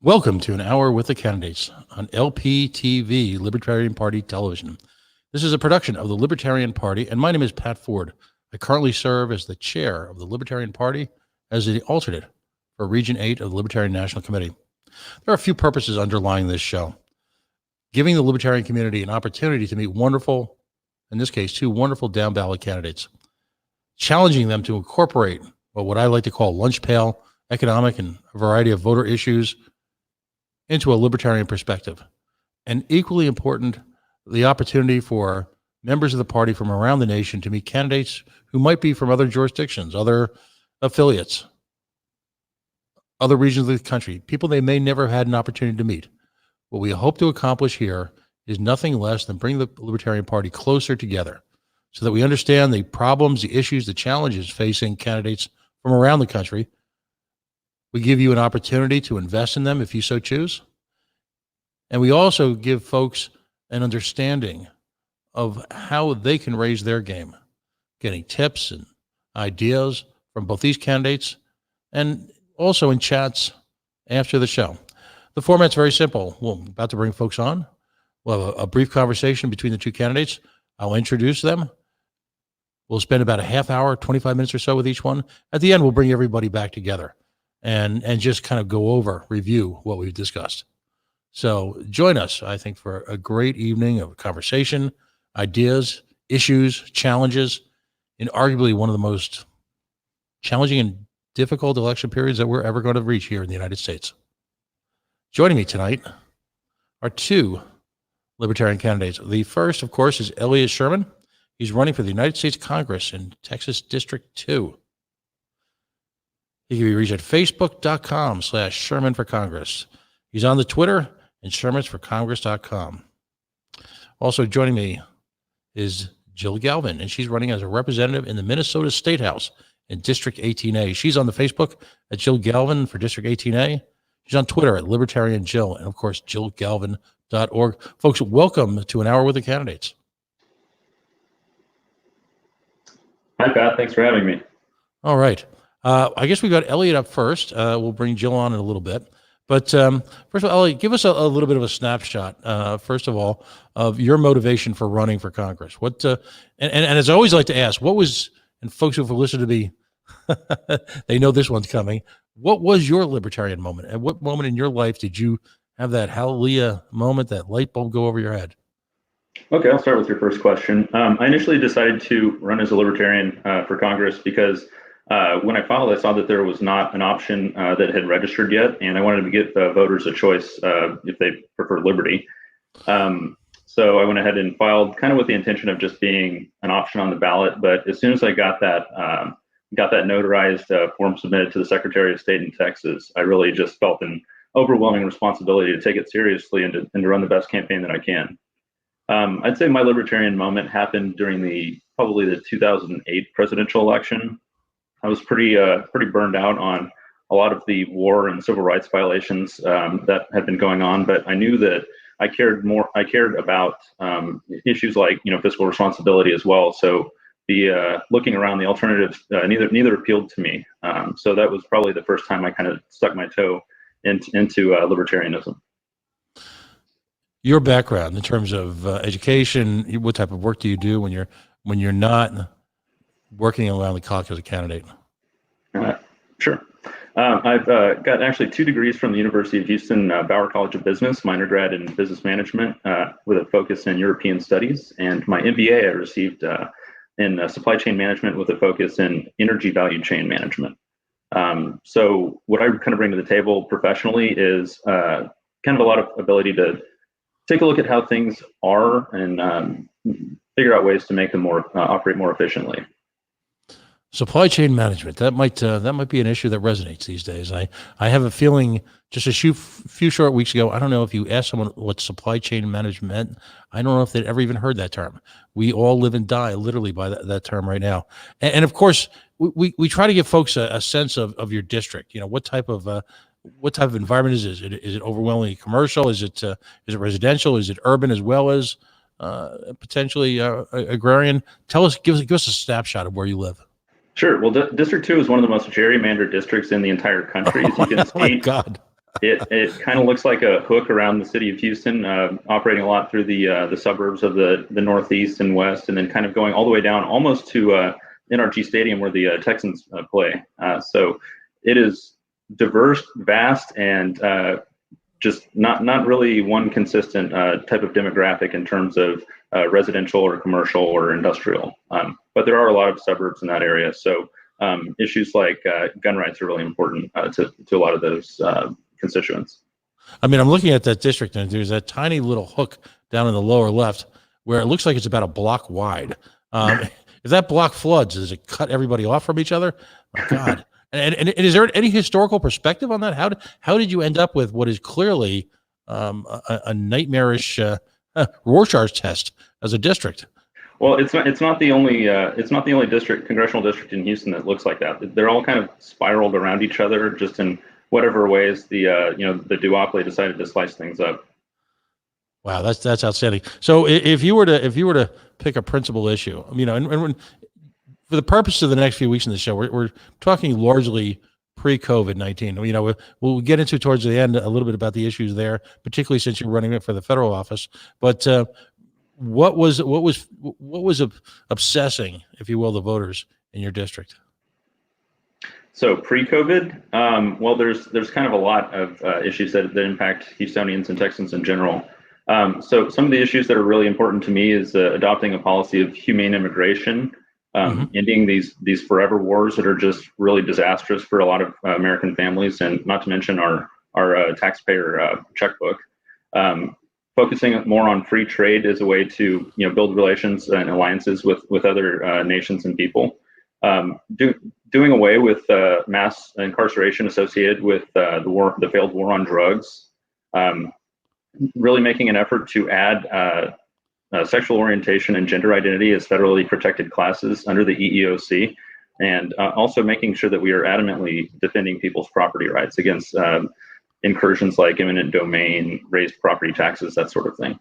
Welcome to an hour with the candidates on LPTV, Libertarian Party Television. This is a production of the Libertarian Party, and my name is Pat Ford. I currently serve as the chair of the Libertarian Party as the alternate for Region 8 of the Libertarian National Committee. There are a few purposes underlying this show. Giving the Libertarian community an opportunity to meet wonderful, in this case, two wonderful down-ballot candidates, challenging them to incorporate what I like to call lunch pail, economic, and a variety of voter issues into a libertarian perspective. And equally important, the opportunity for members of the party from around the nation to meet candidates who might be from other jurisdictions, other affiliates, other regions of the country, people they may never have had an opportunity to meet. What we hope to accomplish here is nothing less than bring the Libertarian Party closer together so that we understand the problems, the issues, the challenges facing candidates from around the country. We give you an opportunity to invest in them if you so choose. And we also give folks an understanding of how they can raise their game, getting tips and ideas from both these candidates and also in chats after the show. The format's very simple. We're about to bring folks on. We'll have a brief conversation between the two candidates. I'll introduce them. We'll spend about a half hour, 25 minutes or so with each one. At the end, we'll bring everybody back together and just kind of go over, review what we've discussed. So join us, I think, for a great evening of conversation, ideas, issues, challenges, in arguably one of the most challenging and difficult election periods that we're ever going to reach here in the United States. Joining me tonight are two Libertarian candidates. The first, of course, is Elliot Scheirman. He's running for the United States Congress in Texas District 2. He can be reached at facebook.com/Scheirman for Congress. He's on the Twitter and ScheirmansForCongress.com. Also joining me is Jill Galvan, and she's running as a representative in the Minnesota State House in District 18A. She's on the Facebook at Jill Galvan for District 18A. She's on Twitter at Libertarian Jill, and of course, JillGalvan.org. Folks, welcome to an hour with the candidates. Hi, Pat. Thanks for having me. All right. I guess we got Elliot up first. We'll bring Jill on in a little bit. But first of all, Elliot, give us a little bit of a snapshot, first of all, of your motivation for running for Congress. What and as I always like to ask, what was, and folks who have listened to me, they know this one's coming. What was your libertarian moment? At what moment in your life did you have that hallelujah moment, that light bulb go over your head? Okay, I'll start with your first question. I initially decided to run as a libertarian for Congress because when I filed, I saw that there was not an option that had registered yet, and I wanted to give voters a choice if they prefer liberty. So I went ahead and filed kind of with the intention of just being an option on the ballot. But as soon as I got that notarized form submitted to the Secretary of State in Texas, I really just felt an overwhelming responsibility to take it seriously and to run the best campaign that I can. I'd say my libertarian moment happened during probably the 2008 presidential election. I was pretty burned out on a lot of the war and civil rights violations that had been going on, but I knew that I cared about issues like fiscal responsibility as well. So the looking around the alternatives neither appealed to me. So that was probably the first time I kind of stuck my toe into libertarianism. Your background in terms of education, what type of work do you do when you're not working around the clock as a candidate? Sure. I've got actually 2 degrees from the University of Houston Bauer College of Business, my undergrad in business management with a focus in European studies, and my MBA I received in supply chain management with a focus in energy value chain management. So what I kind of bring to the table professionally is kind of a lot of ability to take a look at how things are and figure out ways to make them operate more efficiently. Supply chain management, that might be an issue that resonates these days. I have a feeling just a few short weeks ago, I don't know if you asked someone what supply chain management meant, I don't know if they'd ever even heard that term. We all live and die literally by that term right now. And of course, we try to give folks a sense of your district. What type of environment is it? Is it overwhelmingly commercial? Is it residential? Is it urban as well as potentially agrarian? Give us a snapshot of where you live. Sure. Well, District 2 is one of the most gerrymandered districts in the entire country. As you can Oh my see, God. it kind of looks like a hook around the city of Houston, operating a lot through the suburbs of the Northeast and West, and then kind of going all the way down almost to NRG Stadium where the Texans play. So it is diverse, vast, and just not really one consistent type of demographic in terms of residential or commercial or industrial. But there are a lot of suburbs in that area. So issues like gun rights are really important to a lot of those constituents. I mean, I'm looking at that district, and there's that tiny little hook down in the lower left where it looks like it's about a block wide. If that block floods, does it cut everybody off from each other? My God. And is there any historical perspective on that? How did you end up with what is clearly a nightmarish Rorschach test as a district? Well, it's not the only congressional district in Houston that looks like that. They're all kind of spiraled around each other, just in whatever ways the duopoly decided to slice things up. Wow, that's outstanding. So if you were to pick a principal issue, and for the purpose of the next few weeks in the show, we're talking largely pre-COVID-19. We'll get into towards the end a little bit about the issues there, particularly since you're running it for the federal office. But what was obsessing, if you will, the voters in your district? So pre-COVID, well, there's kind of a lot of issues that impact Houstonians and Texans in general. So some of the issues that are really important to me is adopting a policy of humane immigration, ending these forever wars that are just really disastrous for a lot of American families, and not to mention our taxpayer checkbook. Focusing more on free trade as a way to build relations and alliances with other nations and people. Doing away with mass incarceration associated with the failed war on drugs. Really making an effort to add sexual orientation and gender identity as federally protected classes under the EEOC, and also making sure that we are adamantly defending people's property rights against incursions like eminent domain, raised property taxes, that sort of thing.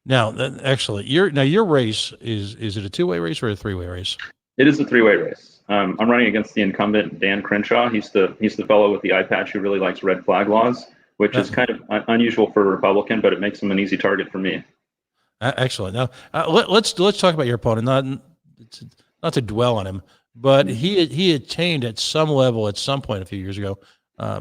Now, excellent. Your race is it a two-way race or a three-way race? It is a three-way race. I'm running against the incumbent Dan Crenshaw. He's the fellow with the eye patch who really likes red flag laws, which is kind of unusual for a Republican, but it makes him an easy target for me. Excellent. Now, let's talk about your opponent. Not to dwell on him, but he attained at some level at some point a few years ago,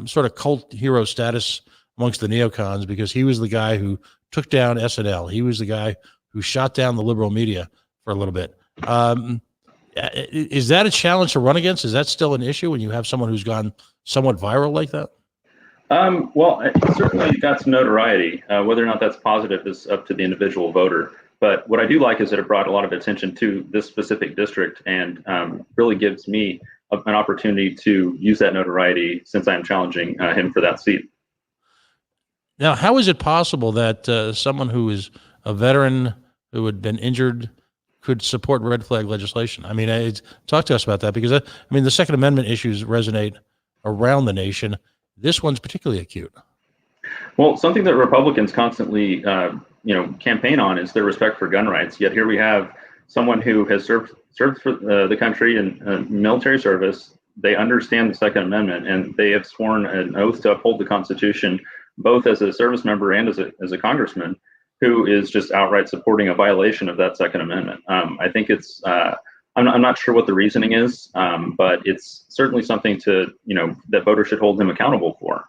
sort of cult hero status amongst the neocons, because he was the guy who took down SNL. He was the guy who shot down the liberal media for a little bit. Is that a challenge to run against? Is that still an issue when you have someone who's gone somewhat viral like that? Well, it certainly got some notoriety. Whether or not that's positive is up to the individual voter. But what I do like is that it brought a lot of attention to this specific district, and really gives me an opportunity to use that notoriety since I'm challenging him for that seat. Now, how is it possible that someone who is a veteran who had been injured could support red flag legislation? I mean, talk to us about that, because the Second Amendment issues resonate around the nation. This one's particularly acute. Well, something that Republicans constantly, campaign on is their respect for gun rights. Yet here we have someone who has served for the country in military service. They understand the Second Amendment, and they have sworn an oath to uphold the Constitution, both as a service member and as a congressman, who is just outright supporting a violation of that Second Amendment. I think it's. I'm not sure what the reasoning is, but it's certainly something that voters should hold him accountable for.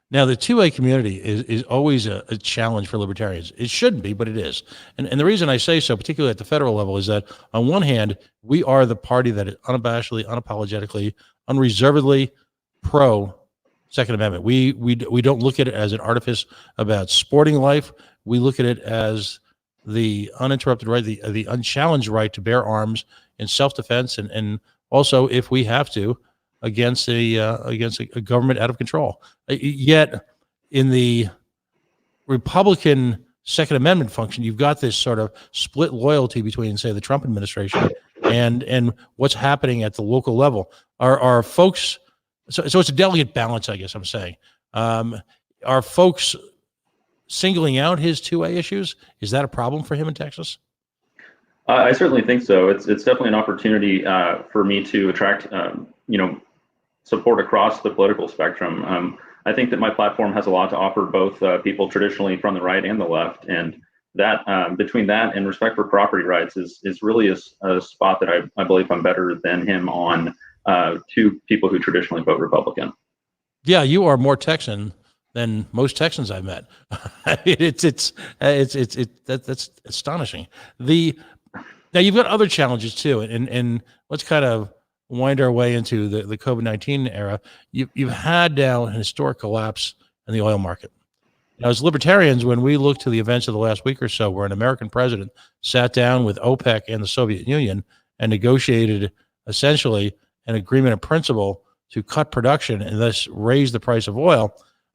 Now, the 2A community is always a challenge for libertarians. It shouldn't be, but it is. And the reason I say so, particularly at the federal level, is that on one hand, we are the party that is unabashedly, unapologetically, unreservedly pro Second Amendment. We don't look at it as an artifice about sporting life. We look at it as the uninterrupted right, the unchallenged right to bear arms in self-defense, and also, if we have to, against a government out of control. Yet, in the Republican Second Amendment function, you've got this sort of split loyalty between, say, the Trump administration and what's happening at the local level. Are folks? So it's a delicate balance, I guess I'm saying. Are folks singling out his 2A issues? Is that a problem for him in Texas? I certainly think so. It's definitely an opportunity for me to attract support across the political spectrum. I think that my platform has a lot to offer both people traditionally from the right and the left, and that between that and respect for property rights is really a spot that I believe I'm better than him on to people who traditionally vote Republican. Yeah, you are more Texan than most Texans I've met. That's astonishing. Now you've got other challenges too, and let's kind of wind our way into the COVID-19 era. You've had now an historic collapse in the oil market. Now, as libertarians, when we look to the events of the last week or so, where an American president sat down with OPEC and the Soviet Union and negotiated essentially an agreement of principle to cut production and thus raise the price of oil,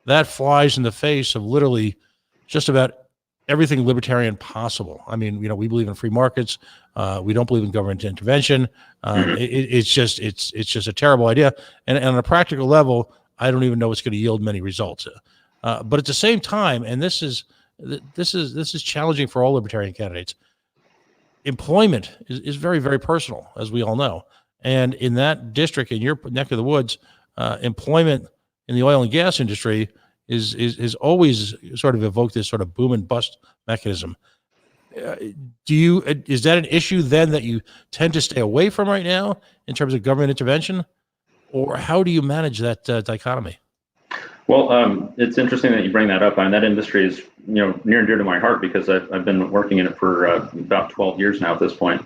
that flies in the face of literally just about everything libertarian possible. I mean, we believe in free markets. We don't believe in government intervention. It's just a terrible idea. And on a practical level, I don't even know it's going to yield many results. But at the same time, and this is challenging for all libertarian candidates, employment is very, very personal, as we all know. And in that district, in your neck of the woods, employment in the oil and gas industry is always sort of evoked this sort of boom and bust mechanism. Is that an issue then that you tend to stay away from right now in terms of government intervention, or how do you manage that dichotomy? Well, it's interesting that you bring that up. That industry is near and dear to my heart because I've been working in it for about 12 years now at this point.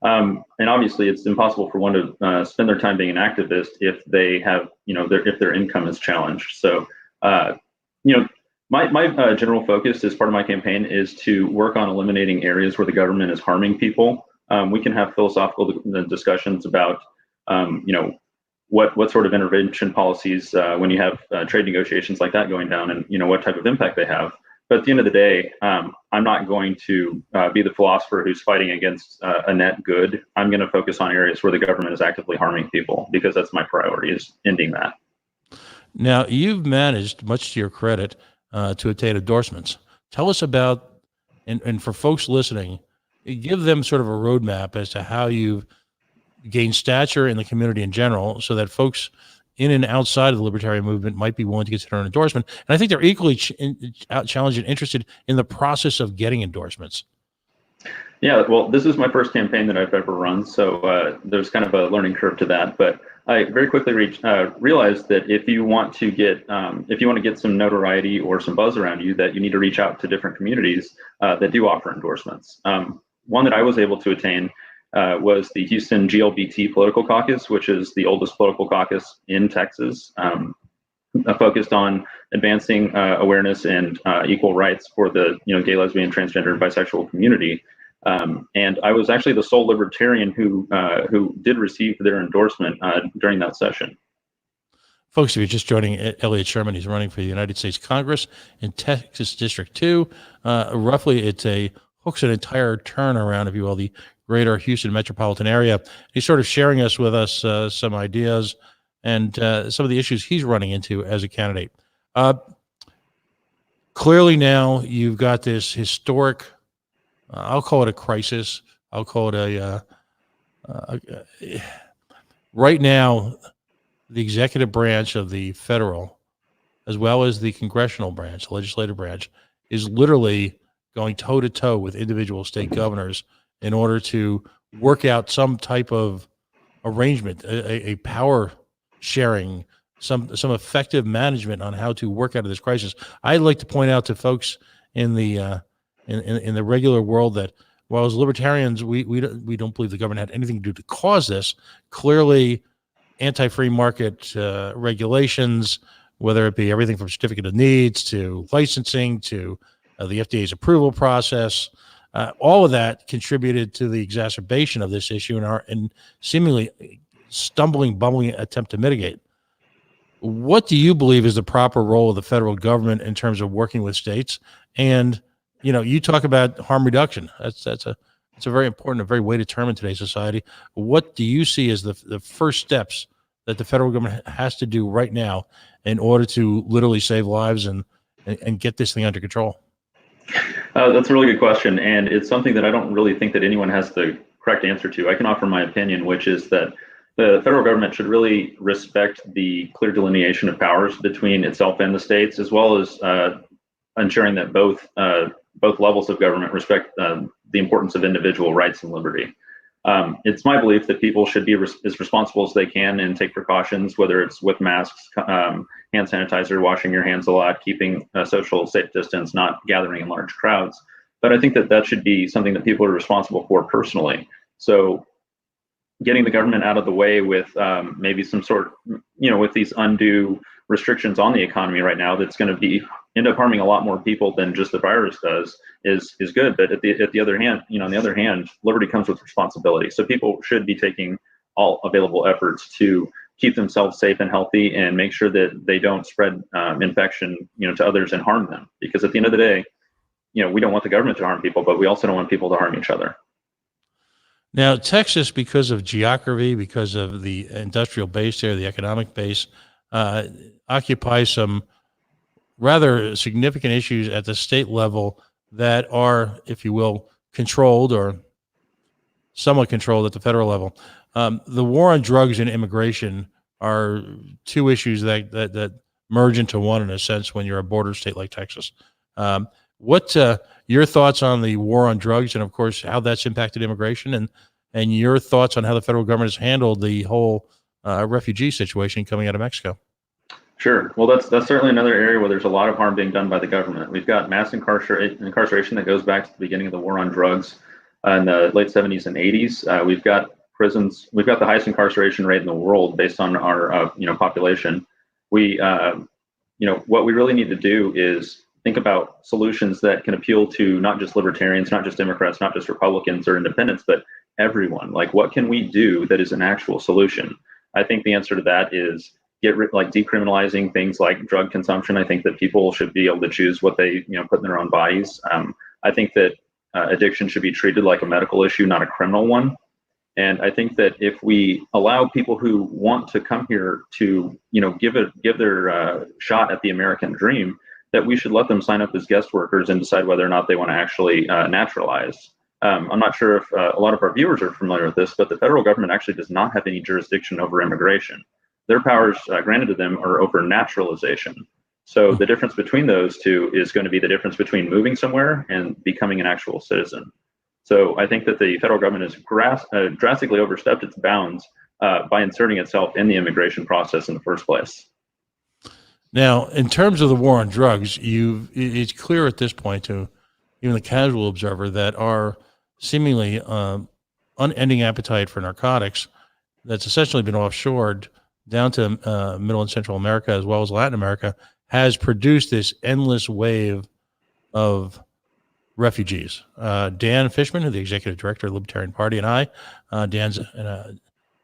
And obviously, it's impossible for one to spend their time being an activist if they have, if their income is challenged. So, my general focus as part of my campaign is to work on eliminating areas where the government is harming people. We can have philosophical discussions about, what sort of intervention policies when you have trade negotiations like that going down, and what type of impact they have. But at the end of the day, I'm not going to be the philosopher who's fighting against a net good. I'm going to focus on areas where the government is actively harming people, because that's my priority, is ending that. Now, you've managed, much to your credit, to obtain endorsements. Tell us about, and for folks listening, give them sort of a roadmap as to how you've gained stature in the community in general, so that folks in and outside of the libertarian movement might be willing to consider an endorsement. And I think they're equally challenged and interested in the process of getting endorsements. Yeah, well, this is my first campaign that I've ever run, so there's kind of a learning curve to that. But I very quickly realized that if you want to get some notoriety or some buzz around you, that you need to reach out to different communities that do offer endorsements. One that I was able to attain was the Houston GLBT Political Caucus, which is the oldest political caucus in Texas, focused on advancing awareness and equal rights for the gay, lesbian, transgender, and bisexual community. And I was actually the sole libertarian who did receive their endorsement during that session. Folks, if you're just joining Elliot Scheirman, he's running for the United States Congress in Texas District 2. Roughly, it hooks an entire turnaround, if you will, the greater Houston metropolitan area. He's sort of sharing with us some ideas and some of the issues he's running into as a candidate. Clearly now you've got this historic, I'll call it a crisis. I'll call it right now, the executive branch of the federal, as well as the congressional branch, the legislative branch, is literally going toe-to-toe with individual state governors in order to work out some type of arrangement, a power sharing, some effective management on how to work out of this crisis. I'd like to point out to folks in the regular world that while as libertarians we don't believe the government had anything to do to cause this, clearly anti-free market regulations, whether it be everything from certificate of needs to licensing to the FDA's approval process, all of that contributed to the exacerbation of this issue and seemingly bumbling attempt to mitigate. What do you believe is the proper role of the federal government in terms of working with states? And you talk about harm reduction. That's a very important, a very weighted term in today's society. What do you see as the first steps that the federal government has to do right now in order to literally save lives and get this thing under control? That's a really good question, and it's something that I don't really think that anyone has the correct answer to. I can offer my opinion, which is that the federal government should really respect the clear delineation of powers between itself and the states, as well as ensuring that both levels of government respect the importance of individual rights and liberty. It's my belief that people should be as responsible as they can and take precautions, whether it's with masks, hand sanitizer, washing your hands a lot, keeping a social safe distance, not gathering in large crowds. But I think that that should be something that people are responsible for personally. So getting the government out of the way with maybe some sort, with these undue restrictions on the economy right now, that's going to end up harming a lot more people than just the virus does, is good. But at the other hand, on the other hand, liberty comes with responsibility. So people should be taking all available efforts to keep themselves safe and healthy, and make sure that they don't spread infection, to others and harm them. Because at the end of the day, we don't want the government to harm people, but we also don't want people to harm each other. Now, Texas, because of geography, because of the industrial base there, the economic base, occupies some rather significant issues at the state level that are, if you will, controlled or somewhat controlled at the federal level. The war on drugs and immigration are two issues that merge into one, in a sense, when you're a border state like Texas. What your thoughts on the war on drugs, and of course how that's impacted immigration, and your thoughts on how the federal government has handled the whole refugee situation coming out of Mexico? Sure. Well, that's certainly another area where there's a lot of harm being done by the government. We've got mass incarceration that goes back to the beginning of the war on drugs in the late 70s and 80s. We've got prisons. We've got the highest incarceration rate in the world based on our population. We what we really need to do is think about solutions that can appeal to not just libertarians, not just Democrats, not just Republicans or independents, but everyone. Like, what can we do that is an actual solution? I think the answer to that is decriminalizing things like drug consumption. I think that people should be able to choose what they put in their own bodies. I think that addiction should be treated like a medical issue, not a criminal one. And I think that if we allow people who want to come here to give their shot at the American dream, that we should let them sign up as guest workers and decide whether or not they want to actually naturalize. I'm not sure if a lot of our viewers are familiar with this, but the federal government actually does not have any jurisdiction over immigration. Their powers granted to them are over naturalization. So the difference between those two is going to be the difference between moving somewhere and becoming an actual citizen. So I think that the federal government has drastically overstepped its bounds by inserting itself in the immigration process in the first place. Now, in terms of the war on drugs, it's clear at this point to even the casual observer that our seemingly unending appetite for narcotics that's essentially been offshored down to Middle and Central America as well as Latin America has produced this endless wave of refugees. Dan Fishman, the executive director of the Libertarian Party, and I, Dan's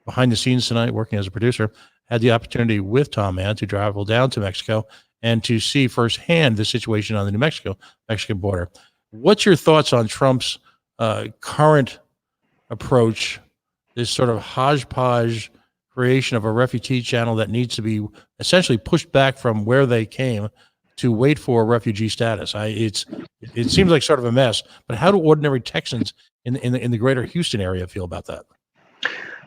behind the scenes tonight working as a producer, had the opportunity with Tom Mann to travel down to Mexico and to see firsthand the situation on the New Mexican border. What's your thoughts on Trump's current approach, this sort of hodgepodge creation of a refugee channel that needs to be essentially pushed back from where they came to wait for refugee status? It seems like sort of a mess, but how do ordinary Texans in the greater Houston area feel about that?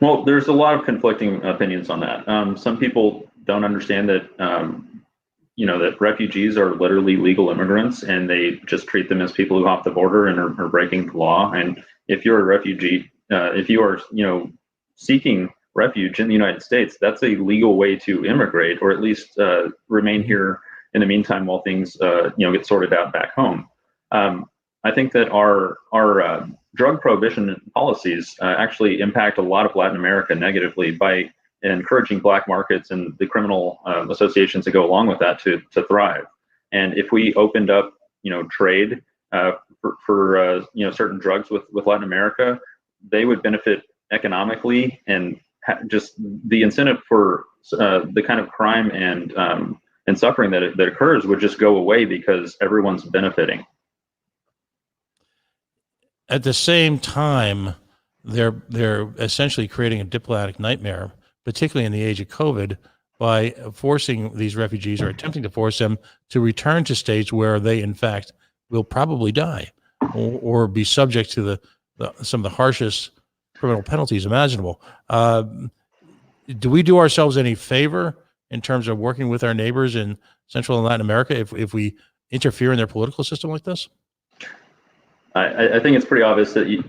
Well, there's a lot of conflicting opinions on that. Some people don't understand that, that refugees are literally legal immigrants, and they just treat them as people who hop the border and are breaking the law. And if you're a refugee, if you are, seeking refuge in the United States, that's a legal way to immigrate, or at least remain here in the meantime while things, get sorted out back home. I think that our drug prohibition policies actually impact a lot of Latin America negatively by encouraging black markets and the criminal associations that go along with that to thrive. And if we opened up, trade for certain drugs with Latin America, they would benefit economically, and just the incentive for the kind of crime and suffering that occurs would just go away because everyone's benefiting. At the same time, they're essentially creating a diplomatic nightmare, particularly in the age of COVID, by forcing these refugees, or attempting to force them, to return to states where they, in fact, will probably die. or be subject to some of the harshest criminal penalties imaginable. Do we do ourselves any favor in terms of working with our neighbors in Central and Latin America if we interfere in their political system like this? I think it's pretty obvious that you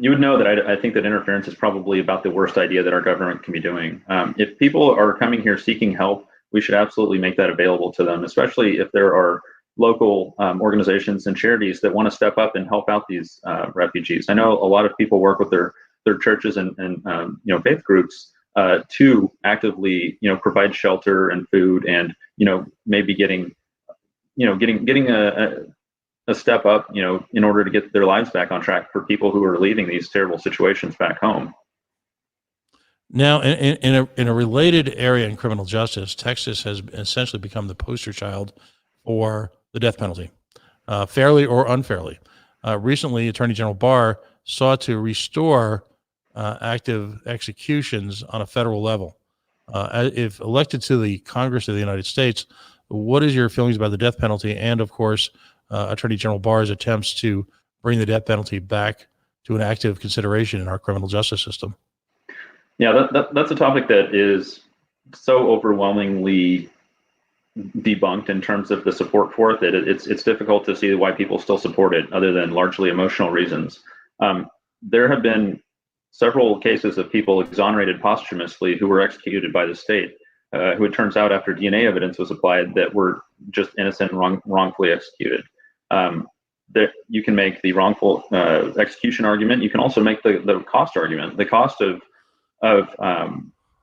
would know that I think that interference is probably about the worst idea that our government can be doing. If people are coming here seeking help, we should absolutely make that available to them, especially if there are local organizations and charities that want to step up and help out these refugees. I know a lot of people work with their churches and faith groups to actively provide shelter and food, and maybe getting a step up, in order to get their lives back on track for people who are leaving these terrible situations back home. Now, in a related area in criminal justice, Texas has essentially become the poster child for the death penalty, fairly or unfairly. Recently, Attorney General Barr sought to restore active executions on a federal level. If elected to the Congress of the United States, what is your feelings about the death penalty, and of course, Attorney General Barr's attempts to bring the death penalty back to an active consideration in our criminal justice system? Yeah, that's a topic that is so overwhelmingly debunked in terms of the support for it that it's difficult to see why people still support it, other than largely emotional reasons. There have been several cases of people exonerated posthumously who were executed by the state, who it turns out after DNA evidence was applied that were just innocent and wrongfully executed. That you can make the wrongful execution argument. You can also make the cost argument. The cost of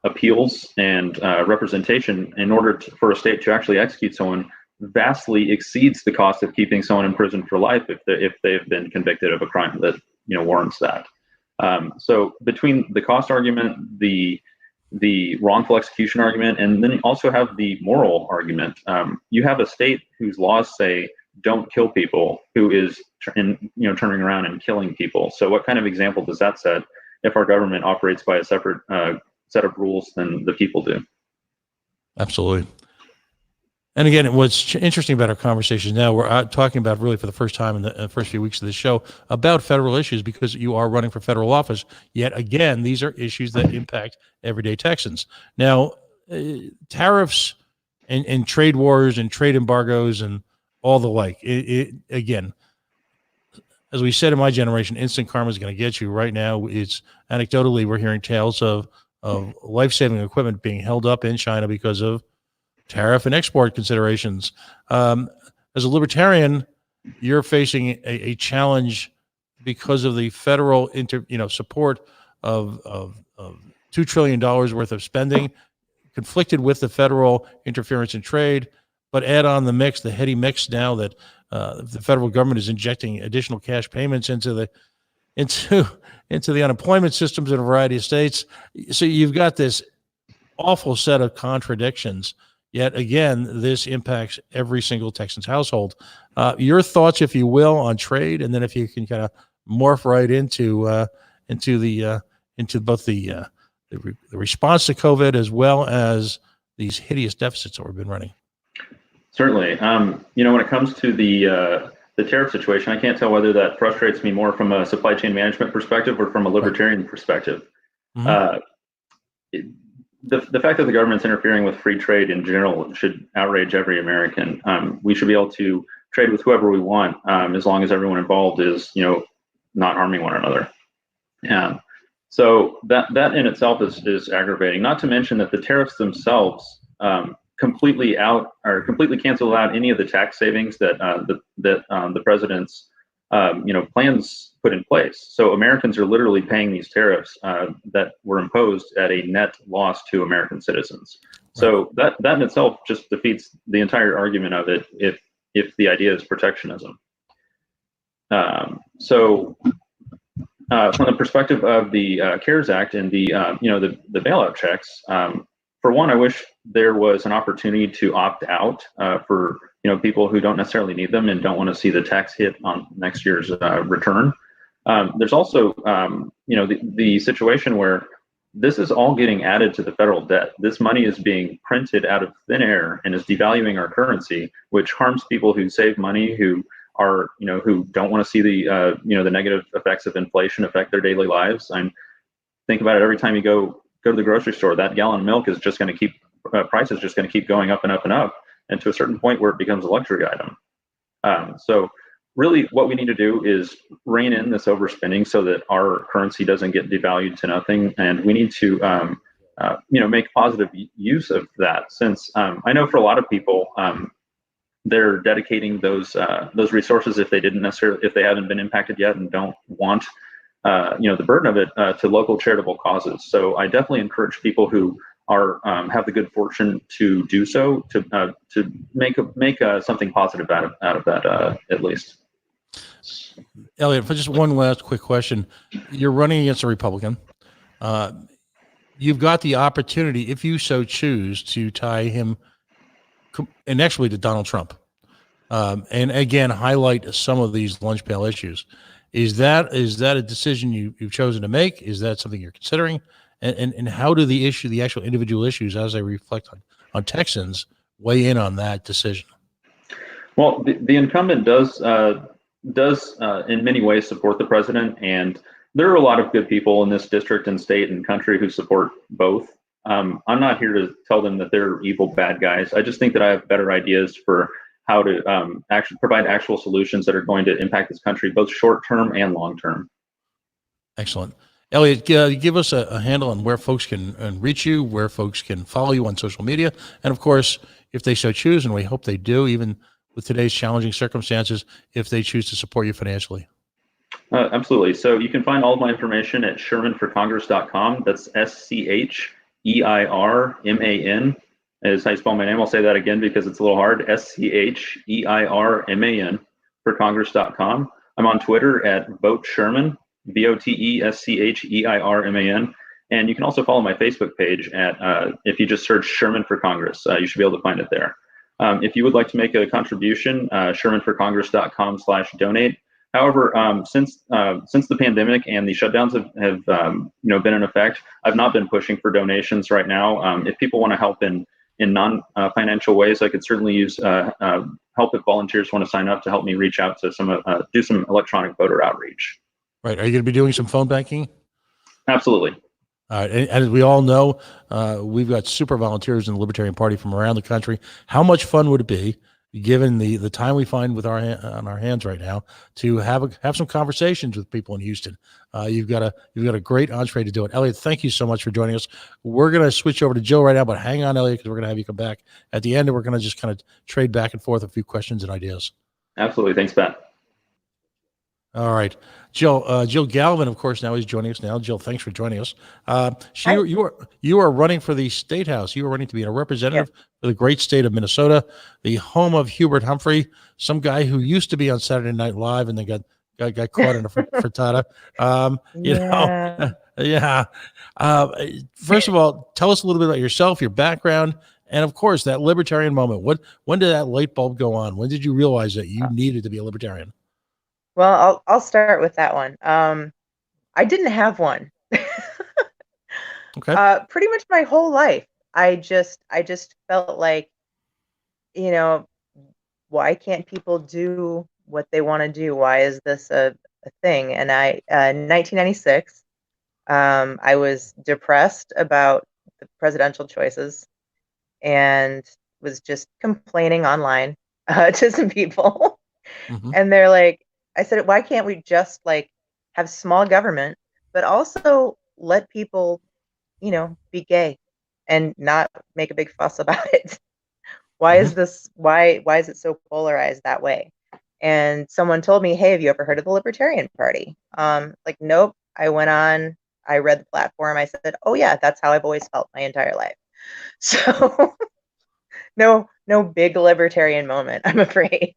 appeals and representation in order for a state to actually execute someone vastly exceeds the cost of keeping someone in prison for life if they've been convicted of a crime that warrants that. So between the cost argument, the wrongful execution argument, and then you also have the moral argument. You have a state whose laws say don't kill people, who is turning around and killing people. So what kind of example does that set if our government operates by a separate set of rules than the people do? Absolutely. And again, what's interesting about our conversation now, we're talking about really for the first time in the first few weeks of the show about federal issues, because you are running for federal office. Yet again, these are issues that impact everyday Texans. Now, tariffs and trade wars and trade embargoes and all the like, again, as we said in my generation, instant karma is going to get you. Right now, it's anecdotally, we're hearing tales of life-saving equipment being held up in China because of tariff and export considerations. As a libertarian, you're facing a challenge because of the federal support of $2 trillion worth of spending, conflicted with the federal interference in trade. But add on the mix, the heady mix now that the federal government is injecting additional cash payments into the unemployment systems in a variety of states. So you've got this awful set of contradictions. Yet again, this impacts every single Texans household. Your thoughts, if you will, on trade, and then if you can kind of morph right into both the response to COVID as well as these hideous deficits that we've been running. Certainly. When it comes to the tariff situation, I can't tell whether that frustrates me more from a supply chain management perspective or from a libertarian perspective. Mm-hmm. The fact that the government's interfering with free trade in general should outrage every American. We should be able to trade with whoever we want, as long as everyone involved is, not harming one another. So that in itself is aggravating. Not to mention that the tariffs themselves completely cancel out any of the tax savings that the president's plans put in place. So Americans are literally paying these tariffs that were imposed at a net loss to American citizens. So that in itself just defeats the entire argument of it if the idea is protectionism. So from the perspective of the CARES Act and the bailout checks, for one, I wish there was an opportunity to opt out for people who don't necessarily need them and don't want to see the tax hit on next year's return. There's also the situation where this is all getting added to the federal debt. This money is being printed out of thin air and is devaluing our currency, which harms people who save money, who are, who don't want to see the, the negative effects of inflation affect their daily lives. And think about it, every time you go to the grocery store, that gallon of milk is just going to keep, price is just going to keep going up and up and up, and to a certain point where it becomes a luxury item. So really what we need to do is rein in this overspending so that our currency doesn't get devalued to nothing. And we need to, make positive use of that, since I know for a lot of people, they're dedicating those resources, if they haven't been impacted yet and don't want the burden of it, to local charitable causes. So I definitely encourage people who are have the good fortune to do so to make something positive out of that, at least. Elliot, for just one last quick question, you're running against a Republican. You've got the opportunity, if you so choose, to tie him inexorably to Donald Trump, and again highlight some of these lunch pail issues. Is that a decision you've chosen to make? Is that something you're considering? And how do the actual individual issues, as they reflect on Texans, weigh in on that decision? Well, the incumbent does in many ways support the president, and there are a lot of good people in this district and state and country who support both. I'm not here to tell them that they're evil bad guys. I just think that I have better ideas for how to actually provide actual solutions that are going to impact this country, both short term and long term. Excellent. Elliot, give us a handle on where folks can reach you, where folks can follow you on social media, and of course, if they so choose, and we hope they do, even with today's challenging circumstances, if they choose to support you financially. Absolutely. So you can find all of my information at scheirmanforcongress.com. That's SCHEIRMAN is how you spell my name. I'll say that again because it's a little hard. SCHEIRMAN for Congress.com. I'm on Twitter at Vote Scheirman, VOTESCHEIRMAN. And you can also follow my Facebook page at, if you just search Scheirman for Congress, you should be able to find it there. If you would like to make a contribution, scheirmanforcongress.com/donate. However, since the pandemic and the shutdowns have been in effect, I've not been pushing for donations right now. If people want to help in non-financial ways, I could certainly use help if volunteers want to sign up to help me reach out to do some electronic voter outreach. Right. Are you going to be doing some phone banking? Absolutely. All right. And as we all know, we've got super volunteers in the Libertarian Party from around the country. How much fun would it be, given the time we find with on our hands right now, to have some conversations with people in Houston? You've got a great entree to do it. Elliot, thank you so much for joining us. We're going to switch over to Jill right now, but hang on, Elliot, because we're going to have you come back at the end, and we're going to just kind of trade back and forth a few questions and ideas. Absolutely. Thanks, Pat. All right. Jill Galvan, of course, now is joining us now. Jill, thanks for joining us. You are running for the State House. You are running to be a representative for the great state of Minnesota, the home of Hubert Humphrey, some guy who used to be on Saturday Night Live and then got caught in a frittata. First of all, tell us a little bit about yourself, your background, and of course, that libertarian moment. When did that light bulb go on? When did you realize that you needed to be a libertarian? Well, I'll start with that one. I didn't have one. Okay. Pretty much my whole life. I just felt like, why can't people do what they want to do? Why is this a thing? And in 1996, I was depressed about the presidential choices and was just complaining online to some people. Mm-hmm. And they're like, I said, why can't we just have small government, but also let people, be gay and not make a big fuss about it? Why is this? Why is it so polarized that way? And someone told me, hey, have you ever heard of the Libertarian Party? Nope. I went on, I read the platform. I said, oh yeah, that's how I've always felt my entire life. So no big libertarian moment, I'm afraid.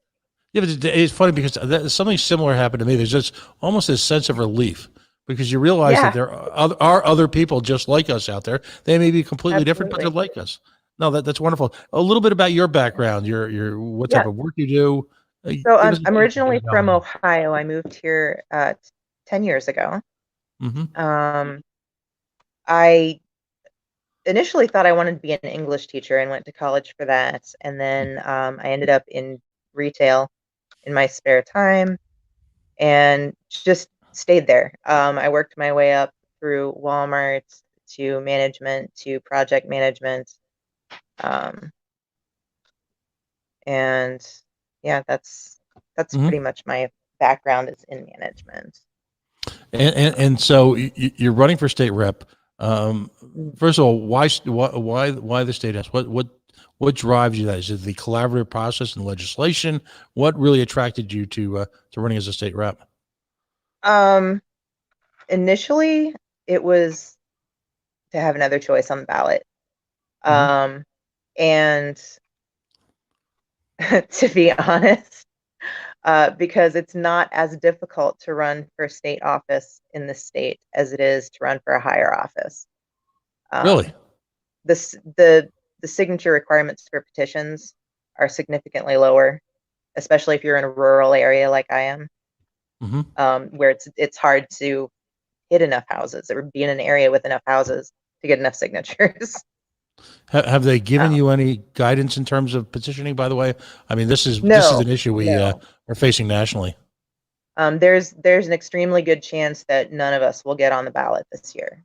Yeah, but it's funny because something similar happened to me. There's just almost this sense of relief because you realize that there are other people just like us out there. They may be completely different, but they're like us. No, that's wonderful. A little bit about your background, your what type of work you do. So I'm originally from Ohio. I moved here 10 years ago. Mm-hmm. I initially thought I wanted to be an English teacher and went to college for that. And then I ended up in retail in my spare time, and just stayed there. I worked my way up through Walmart to management to project management. And yeah, that's pretty much my background is in management. And so you're running for state rep. First of all, why the state house? What drives you? That is it the collaborative process and legislation? What really attracted you to running as a state rep? Initially, it was to have another choice on the ballot, and to be honest, because it's not as difficult to run for state office in the state as it is to run for a higher office. Really? The signature requirements for petitions are significantly lower, especially if you're in a rural area like I am, where it's hard to hit enough houses or be in an area with enough houses to get enough signatures. Have they given you any guidance in terms of petitioning? By the way, I mean this is an issue we're facing nationally. There's an extremely good chance that none of us will get on the ballot this year.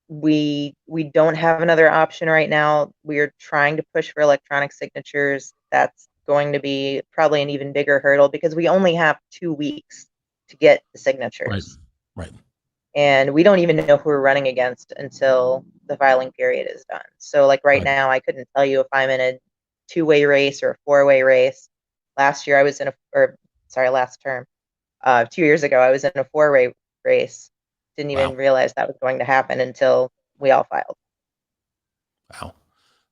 We don't have another option right now. We're trying to push for electronic signatures. That's going to be probably an even bigger hurdle because we only have 2 weeks to get the signatures. Right. And we don't even know who we're running against until the filing period is done. So like right now, I couldn't tell you if I'm in a 2-way race or a 4-way race. Last year I was in last term, 2 years ago, I was in a 4-way race. Didn't even realize that was going to happen until we all filed. Wow.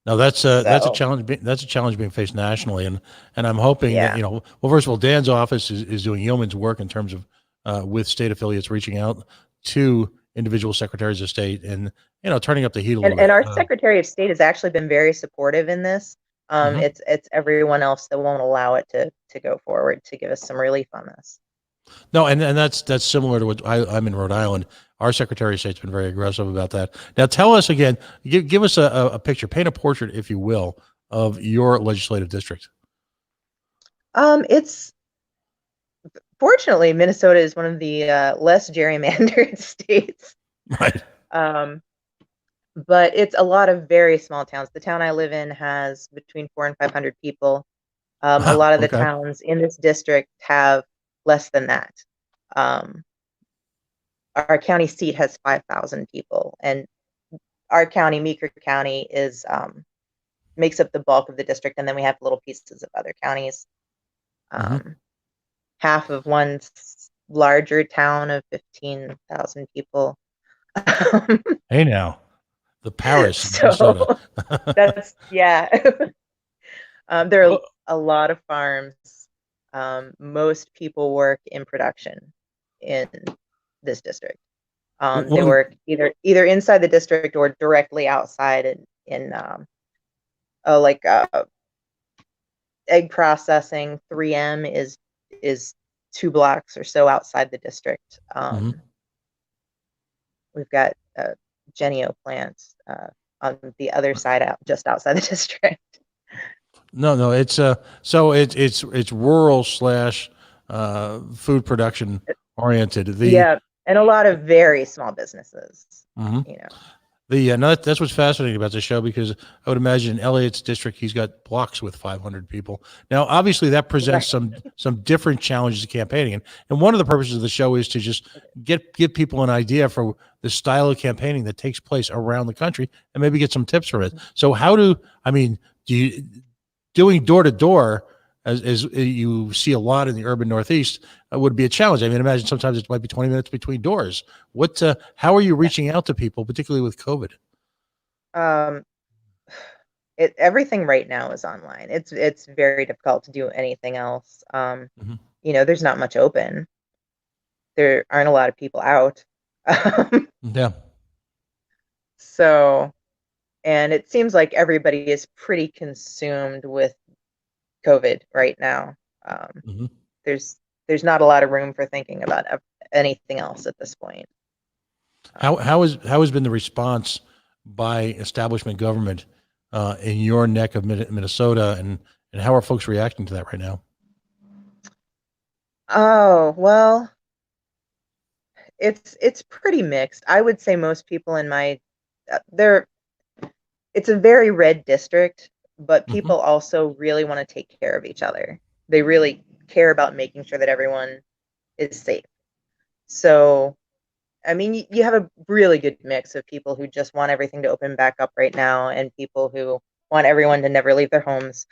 Now that's a challenge. That's a challenge being faced nationally, and I'm hoping that well, first of all, Dan's office is doing yeoman's work in terms of with state affiliates reaching out to individual secretaries of state and turning up the heat a little bit. And our Secretary of State has actually been very supportive in this. It's everyone else that won't allow it to go forward to give us some relief on this. No, and that's similar to what I'm in Rhode Island. Our Secretary of State's been very aggressive about that. Now, tell us again, give us a picture, paint a portrait, if you will, of your legislative district. It's fortunately Minnesota is one of the less gerrymandered states. Right. But it's a lot of very small towns. The town I live in has between 400 and 500 people. A lot of the towns in this district have less than that. Our county seat has 5,000 people, and our county, Meeker County, is makes up the bulk of the district, and then we have little pieces of other counties. Half of one larger town of 15,000 people. Hey now, the Paris, Minnesota. That's there are a lot of farms. Most people work in production in this district. They work either inside the district or directly outside in egg processing. 3M is 2 blocks or so outside the district. We've got Genio plants on the other side, just outside the district. No, it's so it's rural / food production oriented. And a lot of very small businesses. That's what's fascinating about the show, because I would imagine in Elliott's district he's got blocks with 500 people. Now, obviously, that presents some different challenges to campaigning, and one of the purposes of the show is to just give people an idea for the style of campaigning that takes place around the country, and maybe get some tips from it. So, doing door to door, as you see a lot in the urban Northeast, would be a challenge. I mean, imagine sometimes it might be 20 minutes between doors. How are you reaching out to people, particularly with COVID? Everything right now is online. It's very difficult to do anything else. There's not much open. There aren't a lot of people out. So, and it seems like everybody is pretty consumed with COVID right now. There's not a lot of room for thinking about anything else at this point. How has been the response by establishment government in your neck of Minnesota And how are folks reacting to that right now? Oh, well, it's pretty mixed. I would say most people in my it's a very red district, but Mm-hmm. people also really want to take care of each other. They really care about making sure that everyone is safe. So, I mean, you have a really good mix of people who just want everything to open back up right now and people who want everyone to never leave their homes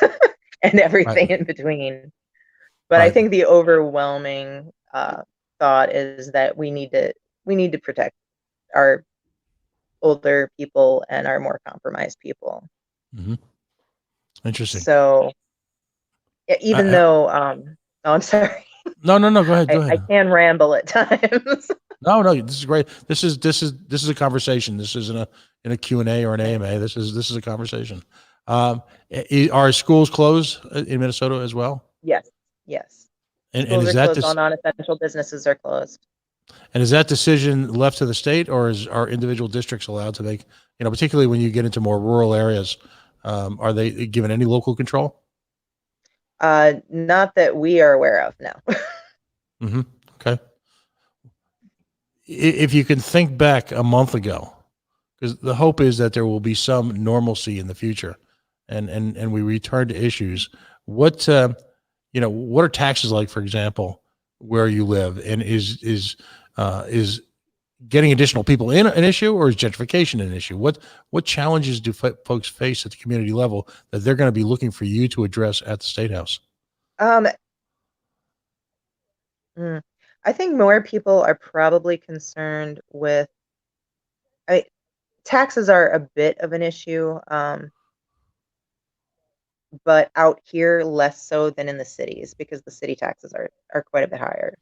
and Right. everything in between. But I Right. think the overwhelming thought is that we need to protect our older people and our more compromised people. Mm-hmm. Interesting. So even I, though, oh, I'm sorry, no, no, no. Go ahead. Go I ahead. can ramble at times. No, no. This is great. This is a conversation. This isn't in a Q&A or an AMA. This is a conversation. Are schools closed in Minnesota as well? Yes, yes. And Schools is are that closed. All this? non-essential businesses are closed. And is that decision left to the state, or are individual districts allowed to make? Particularly when you get into more rural areas, are they given any local control? Not that we are aware of, no. Mm-hmm. Okay. If you can think back a month ago, because the hope is that there will be some normalcy in the future, and we return to issues. What what are taxes like, for example, where you live, and is getting additional people in an issue, or is gentrification an issue? What challenges do folks face at the community level that they're going to be looking for you to address at the State House? Um, I think more people are probably concerned with, I, taxes are a bit of an issue, but out here less so than in the cities because the city taxes are quite a bit higher.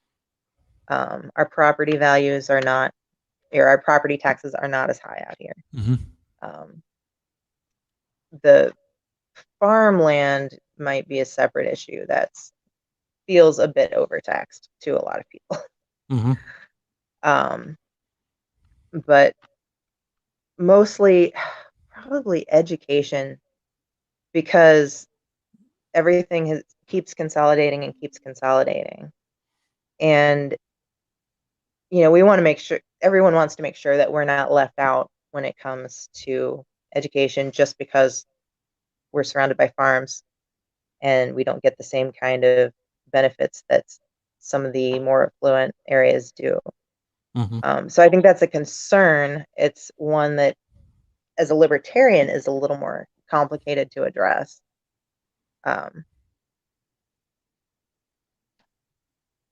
Our property values are not, or our property taxes are not as high out here. Mm-hmm. Um, the farmland might be a separate issue that's feels a bit overtaxed to a lot of people. Mm-hmm. Um, but mostly probably education because everything keeps consolidating and keeps consolidating. And we want to make sure everyone wants to make sure that we're not left out when it comes to education just because we're surrounded by farms and we don't get the same kind of benefits that some of the more affluent areas do. Mm-hmm. So I think that's a concern. It's one that, as a libertarian, is a little more complicated to address.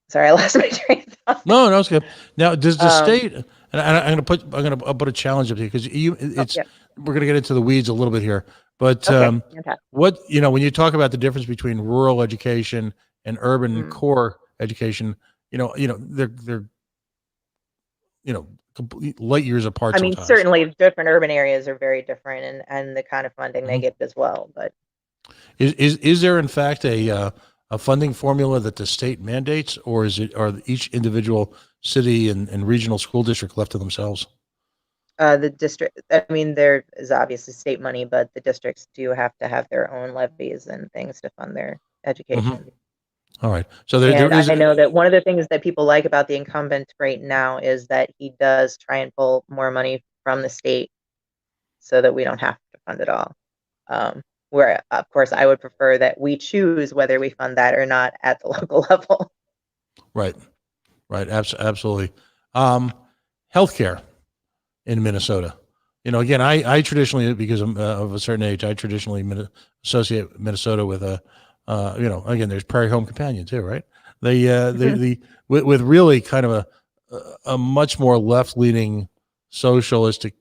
Sorry, I lost my train of thought. No, no, it's good. Now, does the Um, state? And I'll put a challenge up here because yeah. we're going to get into the weeds a little bit here. But Okay. Fantastic. when you talk about the difference between rural education and urban core education, they're complete light years apart I mean, sometimes. certainly different urban areas are very different and the kind of funding they Mhm. get as well. But Is there in fact a funding formula that the state mandates, or are each individual city and regional school district left to themselves? the district, I mean, there is obviously state money, but the districts do have to have their own levies and things to fund their education. Mm-hmm. All right. So there And is. I know that one of the things that people like about the incumbent right now is that he does try and pull more money from the state so that we don't have to fund it all. Where, of course, I would prefer that we choose whether we fund that or not at the local level. Right. Right. Absolutely. Healthcare in Minnesota. Again, I traditionally, because I'm of a certain age, I traditionally associate Minnesota with again, there's Prairie Home Companion too, right? With really kind of a much more left leaning socialistic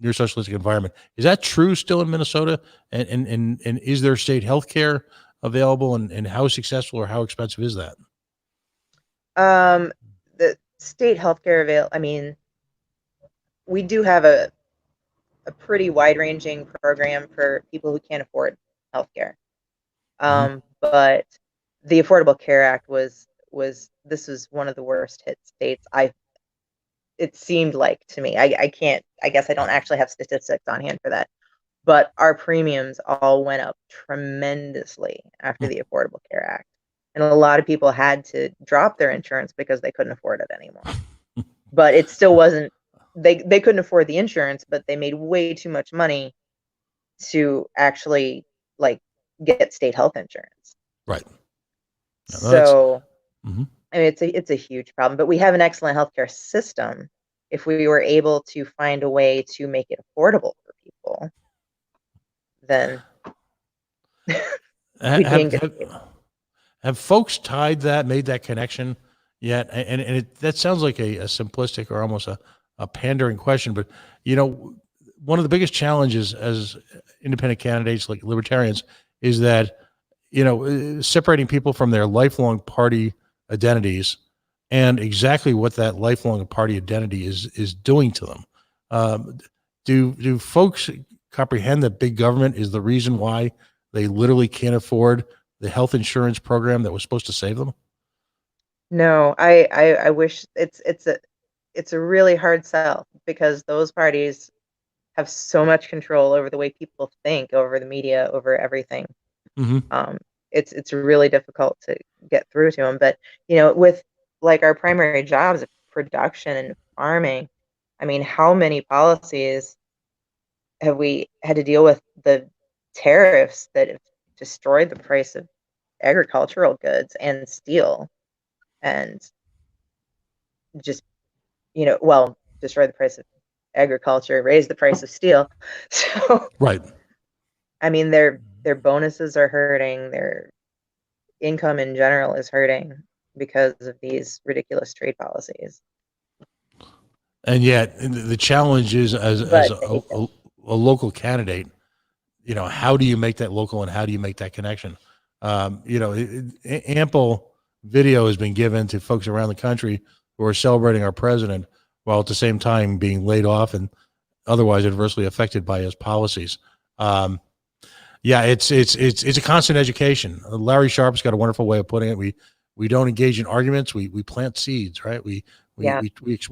environment. Is that true still in Minnesota? And is there state health care available, and how successful or how expensive is that? The state healthcare I mean, we do have a pretty wide ranging program for people who can't afford healthcare. Mm-hmm. But the Affordable Care Act was this was one of the worst hit states. It seemed like to me. I can't. I guess I don't actually have statistics on hand for that. but our premiums all went up tremendously after the Affordable Care Act. And a lot of people had to drop their insurance because they couldn't afford it anymore. But it still wasn't, they couldn't afford the insurance, but they made way too much money to actually get state health insurance. Right. No, So mhm. I mean, it's a huge problem, but we have an excellent healthcare system. If we were able to find a way to make it affordable for people, then we'd be in good shape. Have folks made that connection yet? And that sounds like a simplistic or almost a pandering question, but one of the biggest challenges as independent candidates like libertarians is that, separating people from their lifelong party identities and exactly what that lifelong party identity is doing to them. Do folks comprehend that big government is the reason why they literally can't afford the health insurance program that was supposed to save them? No, I wish it's a really hard sell because those parties have so much control over the way people think, over the media, over everything. Mm-hmm. It's really difficult to get through to them. But with our primary jobs of production and farming, I mean, how many policies have we had to deal with? The tariffs that have destroyed the price of agricultural goods and steel, and just well, destroy the price of agriculture, raise the price of steel. So Right. I mean, their bonuses are hurting, their income in general is hurting because of these ridiculous trade policies. And yet the challenge is as a local candidate, how do you make that local and how do you make that connection? Ample video has been given to folks around the country who are celebrating our president while at the same time being laid off and otherwise adversely affected by his policies. Yeah, it's a constant education. Larry Sharp's got a wonderful way of putting it. We don't engage in arguments. We plant seeds, right? We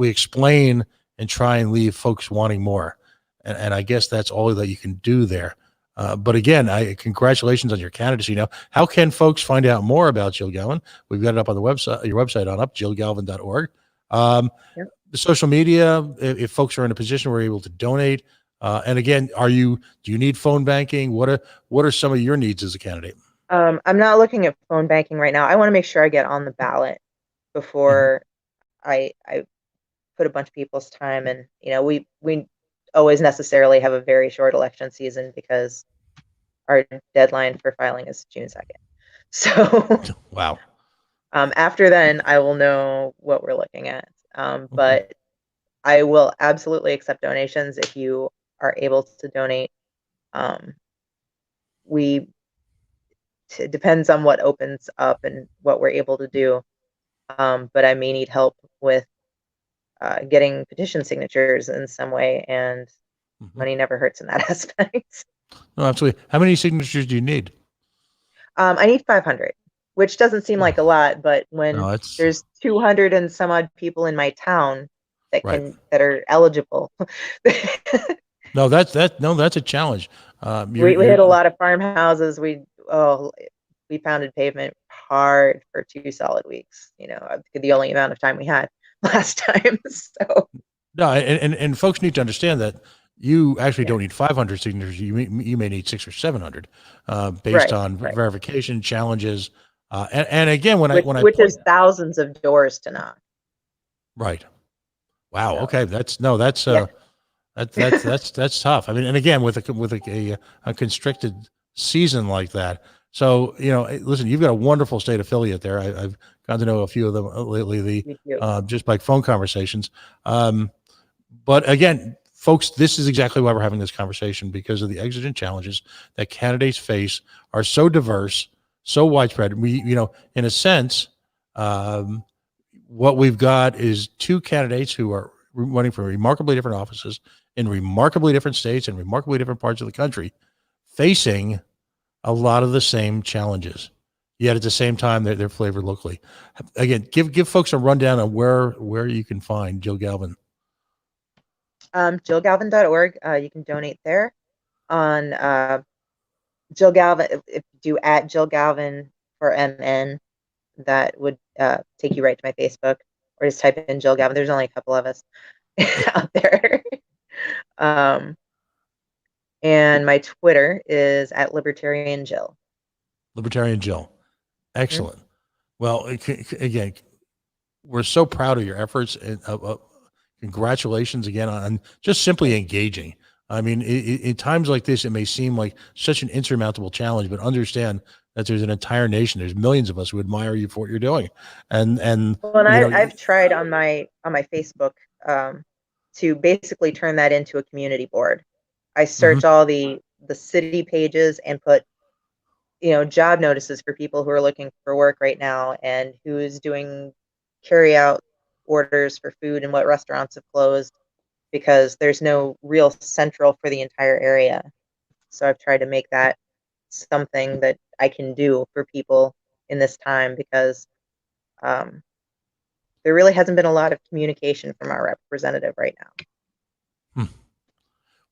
explain and try and leave folks wanting more. And I guess that's all that you can do there. But again, congratulations on your candidacy. Now, how can folks find out more about Jill Galvan? We've got it up on the website, your website on up, jillgalvan.org. The social media, if folks are in a position where you're able to donate. And again, do you need phone banking? What are some of your needs as a candidate? I'm not looking at phone banking right now. I want to make sure I get on the ballot before I put a bunch of people's time. And we always necessarily have a very short election season because our deadline for filing is June 2nd. So wow. After then, I will know what we're looking at. But I will absolutely accept donations if you are able to donate. It depends on what opens up and what we're able to do. But I may need help with getting petition signatures in some way, and money never hurts in that aspect. No, absolutely. How many signatures do you need? I need 500, which doesn't seem like a lot, but when there's 200 and some odd people in my town that are eligible. No, that's a challenge. We hit a lot of farmhouses. We pounded pavement hard for 2 solid weeks. The only amount of time we had last time. So no, and folks need to understand that you actually don't need 500 signatures. You may need 600 or 700, based on verification challenges. And again, which is thousands of doors to knock. Right. Wow. So, okay. That's tough. I mean, and again, with a constricted season like that. So, listen, you've got a wonderful state affiliate there. I've gotten to know a few of them lately, just by phone conversations. But again, folks, this is exactly why we're having this conversation, because of the exigent challenges that candidates face are so diverse, so widespread. We, in a sense, what we've got is two candidates who are running for remarkably different offices in remarkably different states and remarkably different parts of the country, facing a lot of the same challenges, yet at the same time they're flavored locally. Again, give folks a rundown on where you can find Jill Galvan. Jillgalvan.org. You can donate there. on Jill Galvan. If you do at Jill Galvan for MN, that would take you right to my Facebook, or just type in Jill Galvan. There's only a couple of us out there. And my Twitter is at Libertarian Jill. Libertarian Jill. Excellent. Well, again, we're so proud of your efforts, and congratulations again on just simply engaging. I mean, in times like this, it may seem like such an insurmountable challenge, but understand that there's an entire nation, there's millions of us who admire you for what you're doing. And well, and I've tried on my Facebook to basically turn that into a community board. I search all the city pages and put, job notices for people who are looking for work right now, and who's doing carry out orders for food and what restaurants have closed, because there's no real central for the entire area. So I've tried to make that something that I can do for people in this time, because there really hasn't been a lot of communication from our representative right now.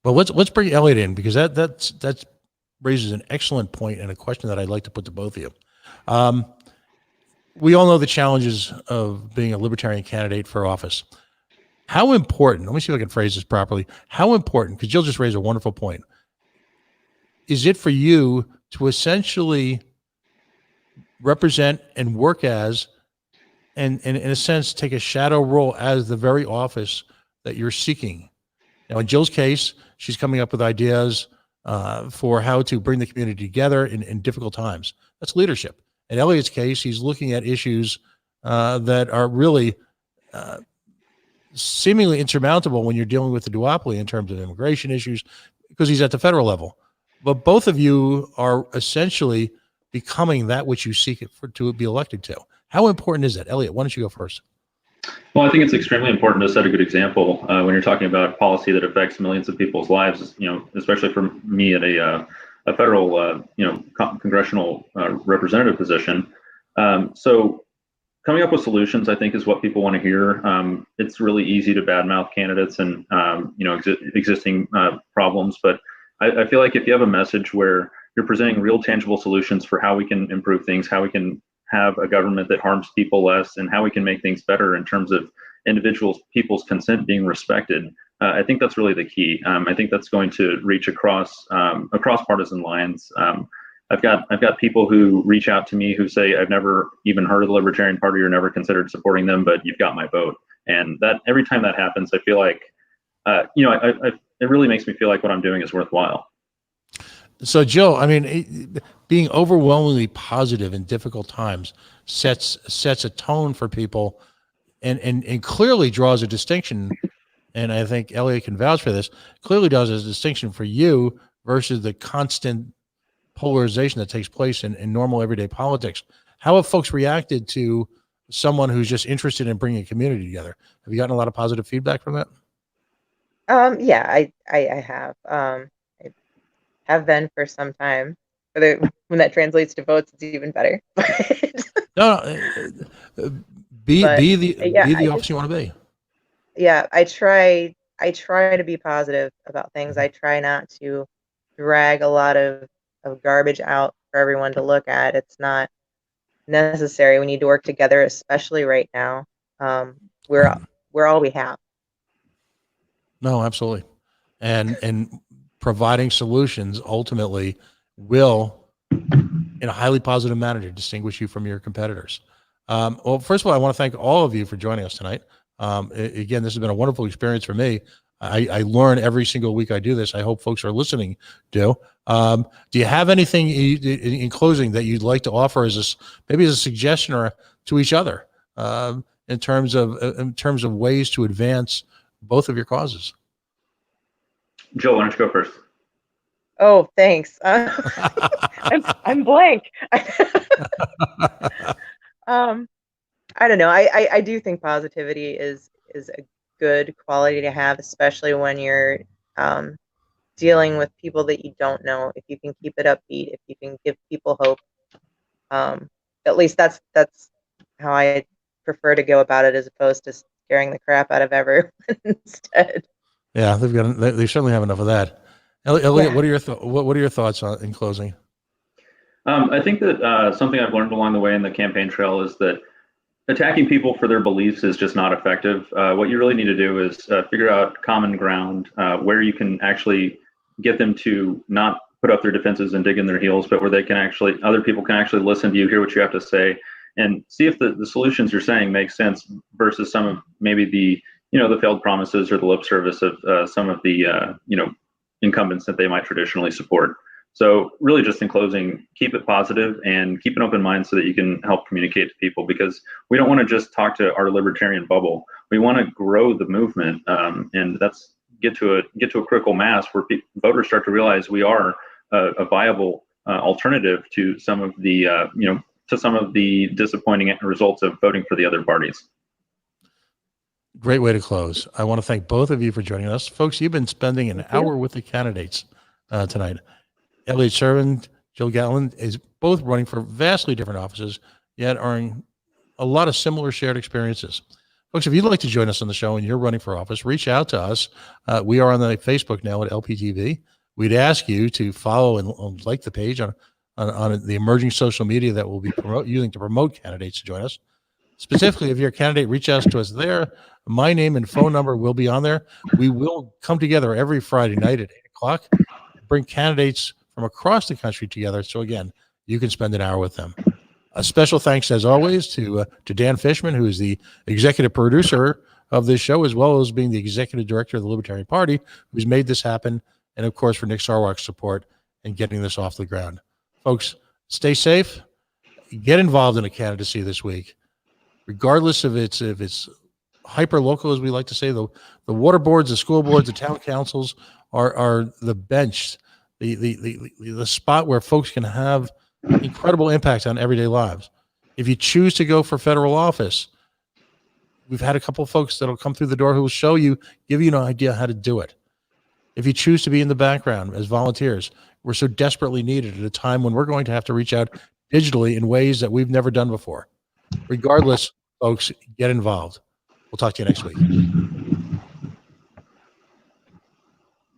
Well, let's bring Elliot in, because that raises an excellent point and a question that I'd like to put to both of you. We all know the challenges of being a Libertarian candidate for office. How important, let me see if I can phrase this properly, how important, because Jill just raised a wonderful point, is it for you to essentially represent and work as, and in a sense, take a shadow role as the very office that you're seeking? Now, in Jill's case, she's coming up with ideas for how to bring the community together in difficult times. That's leadership. In Elliot's case, he's looking at issues that are really seemingly insurmountable when you're dealing with the duopoly in terms of immigration issues, because he's at the federal level. But both of you are essentially becoming that which you seek to be elected to. How important is that? Elliot, why don't you go first? Well, I think it's extremely important to set a good example when you're talking about policy that affects millions of people's lives. Especially for me at a federal, congressional representative position. So coming up with solutions, I think, is what people want to hear. It's really easy to badmouth candidates and existing problems, but I feel like if you have a message where you're presenting real, tangible solutions for how we can improve things, how we can have a government that harms people less, and how we can make things better in terms of people's consent being respected. I think that's really the key. I think that's going to reach across partisan lines. I've got people who reach out to me who say, I've never even heard of the Libertarian Party or never considered supporting them, but you've got my vote. And that every time that happens, I feel like, it really makes me feel like what I'm doing is worthwhile. So, Jill, I mean, being overwhelmingly positive in difficult times sets a tone for people, and clearly draws a distinction. And I think Elliot can vouch for this. Clearly does a distinction for you versus the constant polarization that takes place in normal everyday politics. How have folks reacted to someone who's just interested in bringing a community together? Have you gotten a lot of positive feedback from that? Yeah, I have. I have been for some time. When that translates to votes, it's even better. Be the office you want to be. Yeah, I try to be positive about things. I try not to drag a lot of garbage out for everyone to look at. It's not necessary. We need to work together, especially right now. We're all we have. No, absolutely. And providing solutions ultimately will, in a highly positive manner, distinguish you from your competitors. Well, first of all, I want to thank all of you for joining us tonight. Again, this has been a wonderful experience for me. I learn every single week I do this. I hope folks are listening do. Do you have anything in closing that you'd like to offer maybe as a suggestion or to each other in terms of ways to advance both of your causes? Jill, why don't you go first? Oh, thanks. I'm blank. I don't know. I do think positivity is a good quality to have, especially when you're dealing with people that you don't know. If you can keep it upbeat, if you can give people hope, at least that's how I prefer to go about it, as opposed to scaring the crap out of everyone instead. Yeah, they certainly have enough of that. Elliot, Yeah. what are your thoughts on in closing? I think that something I've learned along the way in the campaign trail is that attacking people for their beliefs is just not effective. What you really need to do is figure out common ground where you can actually get them to not put up their defenses and dig in their heels, but where they can actually, other people can actually listen to you, hear what you have to say, and see if the solutions you're saying make sense versus some of maybe the the failed promises or the lip service of some of the incumbents that they might traditionally support. So really just in closing, keep it positive and keep an open mind so that you can help communicate to people, because we don't want to just talk to our libertarian bubble. We want to grow the movement, and that's get to a critical mass where voters start to realize we are a viable alternative to some of the to some of the disappointing results of voting for the other parties. Great way to close. I want to thank both of you for joining us. Folks, you've been spending an hour with the candidates tonight. Elliot Scheirman, Joe Galvan is both running for vastly different offices, yet are in a lot of similar shared experiences. Folks, if you'd like to join us on the show and you're running for office, reach out to us. We are on the Facebook now at LPTV. We'd ask you to follow and like the page on the emerging social media that we'll be using to promote candidates to join us. Specifically, if you're a candidate, reach out to us there. My name and phone number will be on there. We will come together every Friday night at 8 o'clock, bring candidates from across the country together. So again, you can spend an hour with them. A special thanks, as always, to Dan Fishman, who is the executive producer of this show, as well as being the executive director of the Libertarian Party, who's made this happen. And of course, for Nick Sarwark's support in getting this off the ground. Folks, stay safe. Get involved in a candidacy this week. Regardless of its hyper local, as we like to say, the water boards, the school boards, the town councils are the bench, the spot where folks can have incredible impact on everyday lives. If you choose to go for federal office, we've had a couple of folks that'll come through the door who will show you, give you an idea how to do it. If you choose to be in the background as volunteers, we're so desperately needed at a time when we're going to have to reach out digitally in ways that we've never done before. Regardless, folks, get involved. We'll talk to you next week.